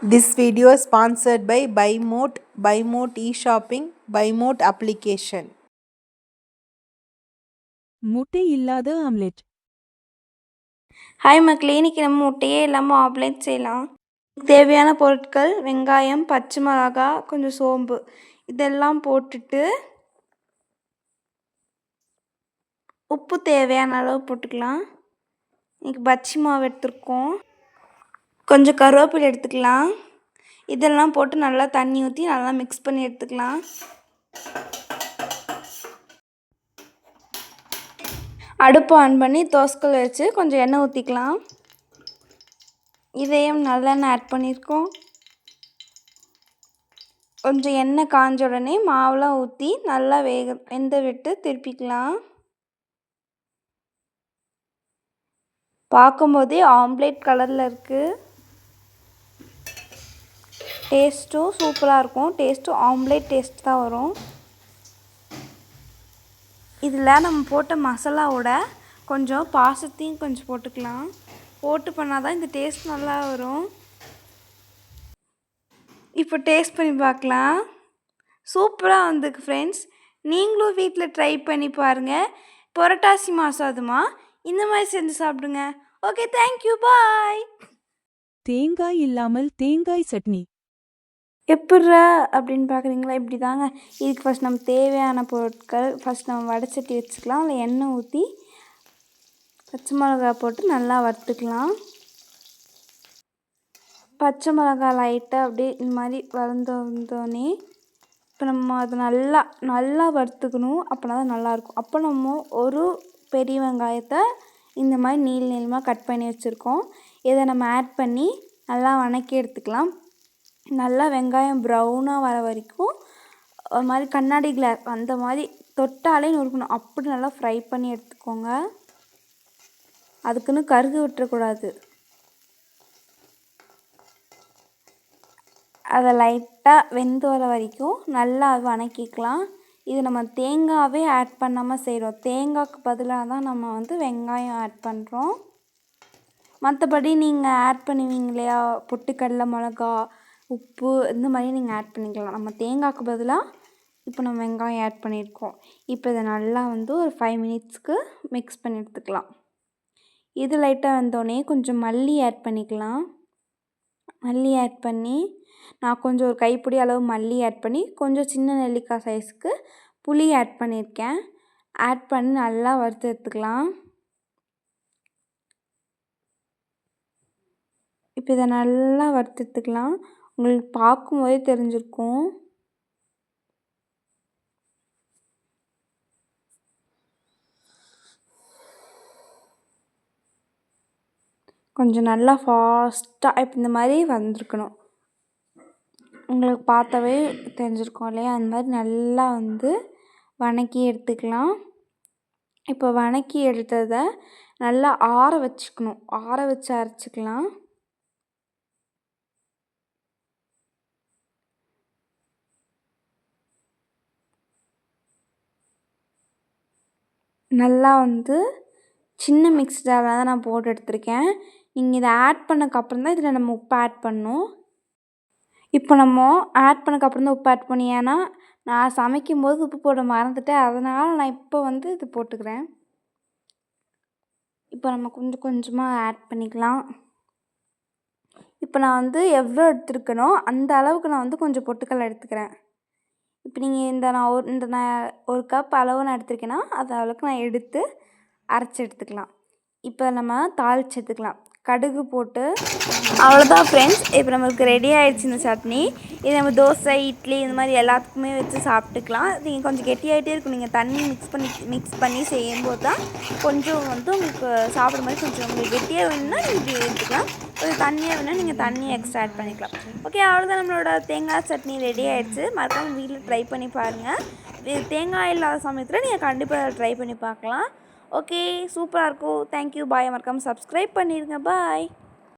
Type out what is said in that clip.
This video is sponsored by BuyMote e-shopping, BuyMote application. முட்டை இல்லாத omelette. Hi மக்களே, இன்றைக்கி நம்ம முட்டையே இல்லாமல் ஆம்லெட் செய்யலாம். தேவையான பொருட்கள் வெங்காயம், பச்சை மிளகாய், கொஞ்சம் சோம்பு இதெல்லாம் போட்டுட்டு உப்பு தேவையான அளவு போட்டுக்கலாம். இன்றைக்கி பச்சி மாவு எடுத்துருக்கோம். கொஞ்சம் கருவேப்பிலை எடுத்துக்கலாம். இதெல்லாம் போட்டு நல்லா தண்ணி ஊற்றி நல்லா மிக்ஸ் பண்ணி எடுத்துக்கலாம். அடுப்பு ஆன் பண்ணி தோசைக்கல் வச்சு கொஞ்சம் எண்ணெய் ஊற்றிக்கலாம். இதையும் நல்லெண்ணெய் ஆட் பண்ணியிருக்கோம். கொஞ்சம் எண்ணெய் காஞ்ச உடனே மாவுலாம் ஊற்றி நல்லா வெந்த விட்டு திருப்பிக்கலாம். பார்க்கும்போதே ஆம்லேட் கலரில் இருக்குது. டேஸ்ட்டும் சூப்பராக இருக்கும். டேஸ்ட்டும் ஆம்லேட் டேஸ்ட் தான் வரும். இதில் நம்ம போட்ட மசாலாவோட கொஞ்சம் பாசத்தையும் கொஞ்சம் போட்டுக்கலாம். போட்டு பண்ணால் தான் இந்த டேஸ்ட் நல்லா வரும். இப்போ டேஸ்ட் பண்ணி பார்க்கலாம். சூப்பராக வந்திருக்கு ஃப்ரெண்ட்ஸ். நீங்களும் வீட்டில் ட்ரை பண்ணி பாருங்கள். புரட்டாசி மாதம் அதுமா இந்த மாதிரி செஞ்சு சாப்பிடுங்க. ஓகே, தேங்க்யூ, பாய். தேங்காய் இல்லாமல் தேங்காய் சட்னி எப்பட்றா அப்படின்னு பார்க்குறீங்களா? இப்படி தாங்க. இதுக்கு ஃபஸ்ட் நம்ம தேவையான பொருட்கள் ஃபஸ்ட் நம்ம வடைச்சட்டி வச்சுக்கலாம். அதில் எண்ணெய் ஊற்றி பச்சை மிளகாய் போட்டு நல்லா வறுத்துக்கலாம். பச்சை மிளகாய் லைட்டாக அப்படியே இந்த மாதிரி வந்தோடனே இப்போ நம்ம அதை நல்லா வறுத்துக்கணும். அப்படின்னா தான் நல்லாயிருக்கும். அப்போ நம்ம ஒரு பெரிய வெங்காயத்தை இந்த மாதிரி நீளமாக கட் பண்ணி வச்சுருக்கோம். இதை நம்ம ஆட் பண்ணி நல்லா வதக்கி எடுத்துக்கலாம். நல்லா வெங்காயம் ப்ரௌனாக வர வரைக்கும் ஒரு மாதிரி கண்ணாடி கிளாஸ் அந்த மாதிரி தொட்டாலே நொறுக்கணும். அப்படி நல்லா ஃப்ரை பண்ணி எடுத்துக்கோங்க. அதுக்குன்னு கருகு விட்டுறக்கூடாது. அதை லைட்டாக வெந்து வர வரைக்கும் நல்லா வதக்கிக்கலாம். இது நம்ம தேங்காவே ஆட் பண்ணாமல் செய்கிறோம். தேங்காய்க்கு பதிலாக தான் நம்ம வெங்காயம் ஆட் பண்ணுறோம். மற்றபடி நீங்கள் ஆட் பண்ணுவீங்க இல்லையா, பொட்டுக்கடலை, மிளகா, உப்பு இந்த மாதிரி நீங்கள் ஆட் பண்ணிக்கலாம். நம்ம தேங்காய்க்கு பதிலாக இப்போ நம்ம வெங்காயம் ஆட் பண்ணியிருக்கோம். இப்போ இதை நல்லா ஒரு 5 மினிட்ஸ்க்கு மிக்ஸ் பண்ணி எடுத்துக்கலாம். இது லைட்டாக வந்தோடனே கொஞ்சம் மல்லி ஆட் பண்ணிக்கலாம். மல்லி ஆட் பண்ணி நான் கொஞ்சம் ஒரு கைப்பிடி அளவு மல்லி ஆட் பண்ணி கொஞ்சம் சின்ன நெல்லிக்காய் சைஸுக்கு புளி ஆட் பண்ணியிருக்கேன். ஆட் பண்ணி நல்லா வறுத்து எடுத்துக்கலாம். இப்போ இதை நல்லா வறுத்து எடுத்துக்கலாம். உங்களுக்கு பார்க்கும்போதே தெரிஞ்சிருக்கும். கொஞ்சம் நல்லா ஃபாஸ்ட்டாக இப்போ இந்த மாதிரி வந்திருக்கணும். உங்களுக்கு பார்த்தாவே தெரிஞ்சிருக்கும் இல்லையா? அந்த மாதிரி நல்லா வதக்கி எடுத்துக்கலாம். இப்போ வதக்கி எடுத்ததை நல்லா ஆற வச்சுக்கணும். ஆற வச்சு அரைச்சிக்கலாம். நல்லா சின்ன மிக்ஸ் ஜாரில் தான் நான் போட்டு எடுத்திருக்கேன். நீங்கள் இதை ஆட் பண்ணக்கப்புறம் தான் இதில் நம்ம உப்பு ஆட் பண்ணணும். இப்போ நம்ம ஆட் பண்ணக்கப்புறம் தான் உப்பு ஆட் பண்ணி, ஏன்னா நான் சமைக்கும்போது உப்பு போட மறந்துட்டேன். அதனால் நான் இப்போ இது போட்டுக்கிறேன். இப்போ நம்ம கொஞ்சம் கொஞ்சமாக ஆட் பண்ணிக்கலாம். இப்போ நான் எவ்வளோ எடுத்துருக்கனோ அந்த அளவுக்கு நான் கொஞ்சம் பொட்டுக்கடலை எடுத்துக்கிறேன். இப்போ நீங்கள் நான் ஒரு கப் அளவு நான் எடுத்திருக்கேன்னா அது அளவுக்கு நான் எடுத்து அரைச்சி எடுத்துக்கலாம். இப்போ நம்ம தாளித்து எடுத்துக்கலாம். கடுகு போட்டு அவ்வளோதான் ஃப்ரெண்ட்ஸ். இப்போ நம்மளுக்கு ரெடி ஆகிடுச்சு இந்த சட்னி. இது நம்ம தோசை, இட்லி இந்த மாதிரி எல்லாத்துக்குமே வச்சு சாப்பிட்டுக்கலாம். நீங்கள் கொஞ்சம் கெட்டியாகிட்டே இருக்கும். நீங்கள் தண்ணி மிக்ஸ் பண்ணி செய்யும்போது தான் கொஞ்சம் உங்களுக்கு சாப்பிட்ற மாதிரி கொஞ்சம் உங்களுக்கு கெட்டியாக வேணும்னா நீங்கள் இப்படி எடுத்துக்கலாம். கொஞ்சம் தண்ணியாக வேணும்னா நீங்கள் தண்ணியை எக்ஸ்ட்ரா ஆட் பண்ணிக்கலாம். ஓகே, அவ்வளோதான். நம்மளோட தேங்காய் சட்னி ரெடி ஆகிடுச்சு. மறக்காமல் வீட்டில் ட்ரை பண்ணி பாருங்கள். தேங்காய் இல்லாத சமயத்தில் நீங்கள் கண்டிப்பாக ட்ரை பண்ணி பார்க்கலாம். ஓகே, சூப்பராக இருக்கும். தேங்க்யூ, பாய். மறக்காமல் சப்ஸ்கிரைப் பண்ணிடுங்க. பாய்.